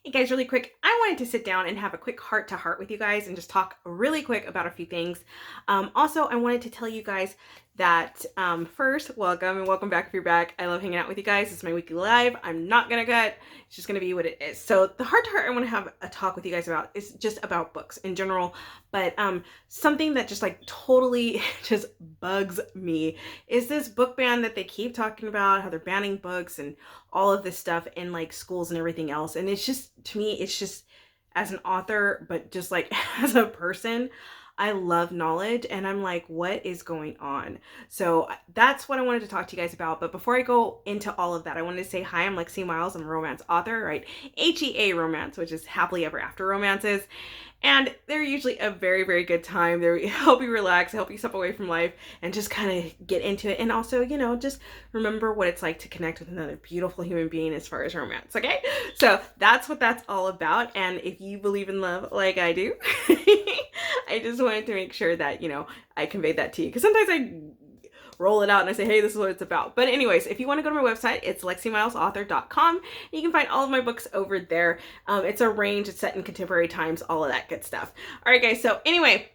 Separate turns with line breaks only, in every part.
Hey guys, really quick, I wanted to sit down and have a quick heart to heart with you guys and just talk really quick about a few things. Also, I wanted to tell you guys that first, welcome and welcome back if you're back. I love hanging out with you guys. It's my weekly live. I'm not gonna cut. It's just gonna be what it is. So the heart to heart I want to have a talk with you guys about is just about books in general, but something that just like totally just bugs me is this book ban that they keep talking about, how they're banning books and all of this stuff in like schools and everything else. And it's just, to me, it's just as an author, but just like as a person, I love knowledge and I'm like, what is going on? So that's what I wanted to talk to you guys about. But before I go into all of that, I wanted to say hi, I'm Lexi Miles. I'm a romance author, right? HEA romance, which is happily ever after romances. And they're usually a very, very good time. They help you relax, help you step away from life and just kind of get into it. And also, just remember what it's like to connect with another beautiful human being as far as romance, okay? So that's what that's all about. And if you believe in love like I do, I just wanted to make sure that, I conveyed that to you. Because sometimes I roll it out and I say, hey, this is what it's about. But anyways, if you want to go to my website, it's leximilesauthor.com. You can find all of my books over there. It's a range, it's set in contemporary times, all of that good stuff. All right, guys. So anyway,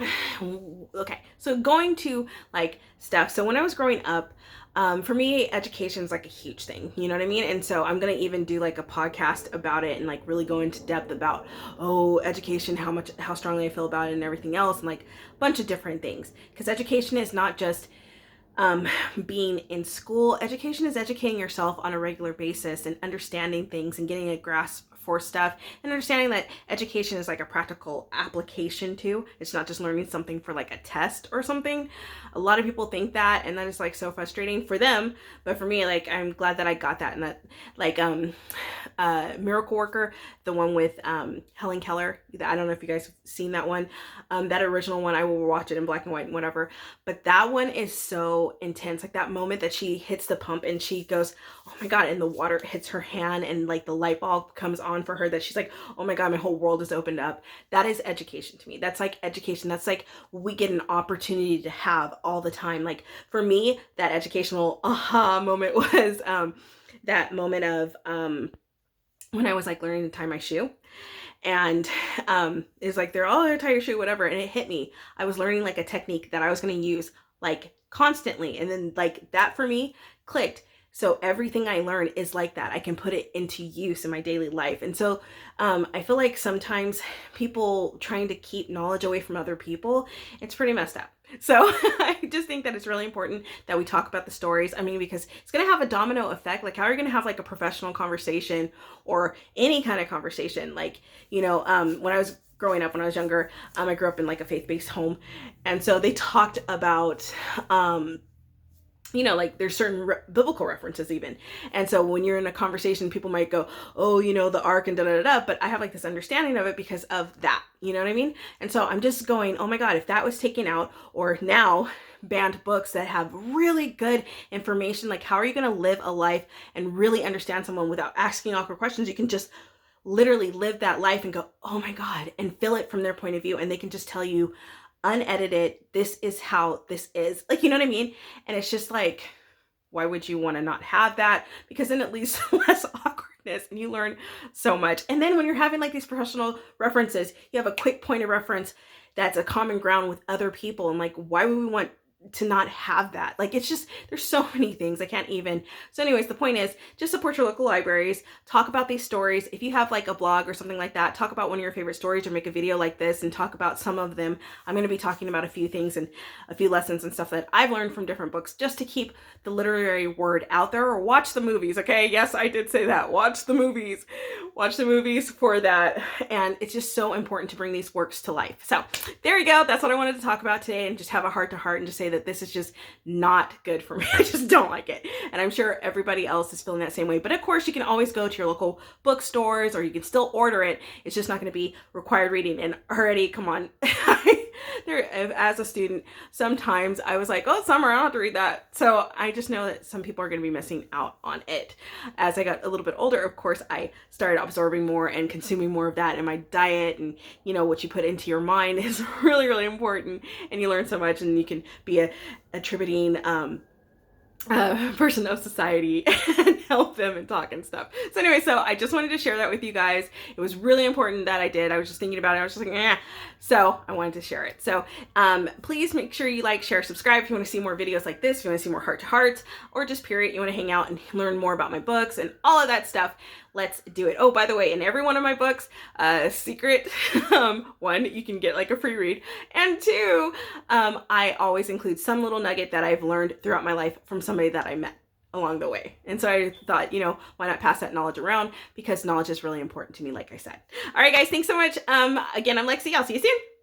okay. So going to like stuff. So when I was growing up, for me, education is like a huge thing, you know what I mean? And so I'm going to even do like a podcast about it and like really go into depth about, education, how strongly I feel about it and everything else. And like a bunch of different things, because education is not just being in school. Education is educating yourself on a regular basis and understanding things and getting a grasp for stuff and understanding that education is like a practical application too. It's not just learning something for like a test or something. A lot of people think that, and that is like so frustrating for them. But for me, like, I'm glad that I got that. And that like Miracle Worker, the one with Helen Keller, I don't know if you guys have seen that one. That original one, I will watch it in black and white and whatever. But that one is so intense. Like that moment that she hits the pump and she goes, oh my God, and the water hits her hand and like the light bulb comes on for her, that she's like, oh my God, my whole world is opened up. That is education to me. That's like education. That's like we get an opportunity to have all the time. Like for me, that educational aha moment was that moment of when I was like learning to tie my shoe. And it's like they're tie your shoe, whatever. And it hit me. I was learning like a technique that I was going to use like constantly. And then like that for me clicked. So everything I learn is like that. I can put it into use in my daily life. And so I feel like sometimes people trying to keep knowledge away from other people, it's pretty messed up. So I just think that it's really important that we talk about the stories. I mean, because it's going to have a domino effect. Like, how are you going to have like a professional conversation or any kind of conversation? Like, when I was growing up, when I was younger, I grew up in like a faith-based home. And so they talked about, like there's certain biblical references even. And so when you're in a conversation, people might go, oh, the ark and da-da-da-da, but I have like this understanding of it because of that, you know what I mean? And so I'm just going, oh my God, if that was taken out or now banned books that have really good information, like how are you going to live a life and really understand someone without asking awkward questions? You can just literally live that life and go, oh my God, and feel it from their point of view. And they can just tell you, unedited, this is how this is, like, you know what I mean? And it's just like, why would you want to not have that? Because then it leads to less awkwardness and you learn so much. And then when you're having like these professional references, you have a quick point of reference that's a common ground with other people. And like, why would we want to not have that? Like, it's just, there's so many things I can't even. So anyways, the point is just support your local libraries, talk about these stories. If you have like a blog or something like that, talk about one of your favorite stories or make a video like this and talk about some of them. I'm going to be talking about a few things and a few lessons and stuff that I've learned from different books just to keep the literary word out there. Or watch the movies. Okay. Yes, I did say that. Watch the movies for that. And it's just so important to bring these works to life. So there you go. That's what I wanted to talk about today, and just have a heart to heart and just say that this is just not good for me. I just don't like it. And I'm sure everybody else is feeling that same way. But of course, you can always go to your local bookstores or you can still order it. It's just not going to be required reading. And already, come on. As a student, sometimes I was like, oh, summer, I don't have to read that. So I just know that some people are going to be missing out on it. As I got a little bit older, of course, I started absorbing more and consuming more of that in my diet. And, what you put into your mind is really, really important. And you learn so much, and you can be a attributing person of society. help them and talk and stuff. So anyway, so I just wanted to share that with you guys. It was really important that I did. I was just thinking about it. I was just like, eh. So I wanted to share it. So please make sure you like, share, subscribe if you want to see more videos like this, if you want to see more heart to heart, or just period, you want to hang out and learn more about my books and all of that stuff. Let's do it. Oh, by the way, in every one of my books, secret, one, you can get like a free read, and two, I always include some little nugget that I've learned throughout my life from somebody that I met along the way. And so I thought, you know, why not pass that knowledge around, because knowledge is really important to me, like I said. All right, guys, thanks so much. Again, I'm Lexi. I'll see you soon.